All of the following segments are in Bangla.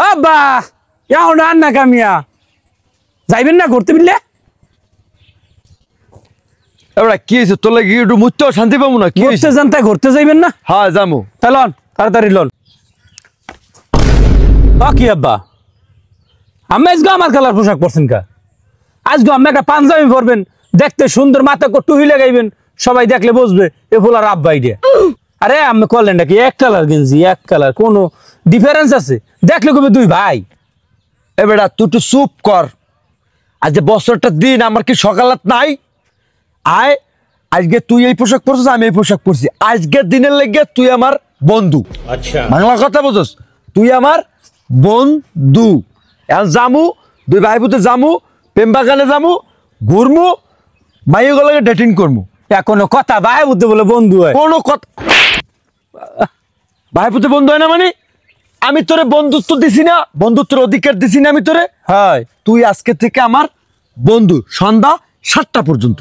আব্বা এখন আর না কামিয়া যাইবেন না ঘুরতে বিললে এবারে কি হয়েছে তোর লাগি একটু মুততেও শান্তি পাবো না কি ঘুরতে যান তাই ঘুরতে যাইবেন না হ্যাঁ যামু তাহলে লন তাড়াতাড়ি লন কি আব্বা আমি আজকে আমার কালার পোশাক পরছেন কা আজকে আমি একটা পাঞ্জাবি পরবেন দেখতে সুন্দর মাথা টুহি লাগাইবেন সবাই দেখলে বুঝবে এ ফুলার আব্বা আইডিয়া আরে আমি করলেন নাকি এক কালার গেঞ্জি এক কালার কোনো ডিফারেন্স আছে দেখলে কবে দুই ভাই এবারে তুই একটু চুপ কর আজ যে বছরটা দিন আমার কি সকালাত নাই আয় আজকে তুই এই পোশাক পরছিস আমি এই পোশাক পরছি আজকের দিনের লেগে তুই আমার বন্ধু আচ্ছা বাংলা কথা বুঝছ তুই আমার বন্ধু এখন জামু দুই ভাই পুতে জামু প্রেম বাগানে জামু ঘুরমু মাইগুলোকে ডেটিং করমু কোনো কথা ভাই বুঝতে বলে বন্ধু হয় কোনো কথা ভাই পুতে বন্ধু হয় না মানে আমি তোরে বন্ধুত্ব দিছি না বন্ধুত্বের অধিকার দিছি না আমি তোরে হয় তুই আজকে থেকে আমার বন্ধু সন্ধ্যা 7টা পর্যন্ত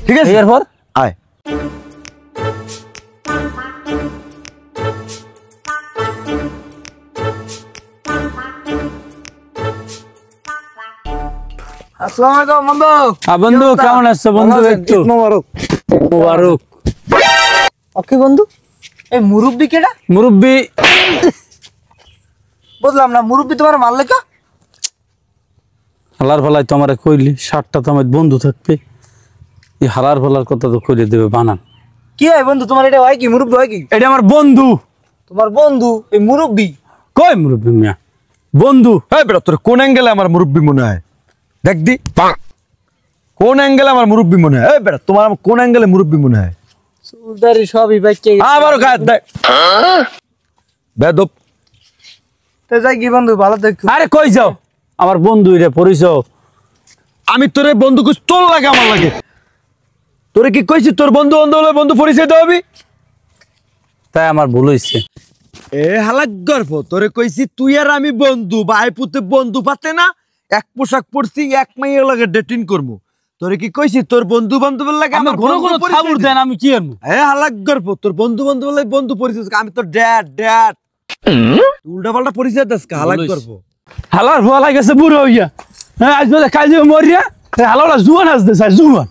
ঠিক আছে এরপর আয় আসসালামু আলাইকুম বন্ধু বন্ধু কেমন আছো বন্ধু একটু মোবারক মোবারক ওকে বন্ধু এই মুরব্বি কেডা মুরব্বি বুঝলাম না মুরব্বি তোমার মারলে কা হালার ফালাই তো আমার কইলি 60টা তো আমার বন্ধু থাকবে এই হালার ফালার কথা তো কইলে দেবে বানান কি হয় বন্ধু তোমার এটা হয় কি মুরব্বি হয় কি এটা আমার বন্ধু তোমার বন্ধু এই মুরব্বি কই মুরব্বি মিয়া বন্ধু এই বেটা তোর কোন অ্যাঙ্গেলে আমার মুরব্বি মনে হয় দেখ দি কোন অ্যাঙ্গেলে আমার মুরব্বি মনে হয় এই বেটা তোমার কোন অ্যাঙ্গেলে মুরব্বি মনে হয় চুলদারি সবই বাইকে আবারও গায়ে দেখ বেদব তো যাই কি বন্ধু ভালো দেখো আরে কই যাও আমার বন্ধু রে পরিচয় আমি তোরে বন্ধু কইছ তোর লাগে আমার লাগে তোরে কি কইছি তোর বন্ধু বন্ধু হলে বন্ধু পরিচয় দেবি তাই আমার ভুল হইছে এ হালাক গর্ব তোরে কইছি তুই আর আমি বন্ধু ভাই পুতে বন্ধু পাতে না এক পোশাক পরছি এক মাইয়ের লাগে ডেটিং করবো তোরে কি কইছি তোর বন্ধু বান্ধবের লাগে আমার ঘন ঘন থাবুর দেন আমি কি আনবো এ হালাক গর্ব তোর বন্ধু বান্ধবের লাগে বন্ধু পরিচয় আমি তোর ড্যাড ড্যাড উল্টা পাল্টা পরিচয় দাস কা হালাক গর্ব হালার ভুয়া লাগেছে বুড়ো হইয়া হ্যাঁ আজ বলে কাল যাবে মরিয়া হালারা জুয়ান আসতে চাই জুয়ান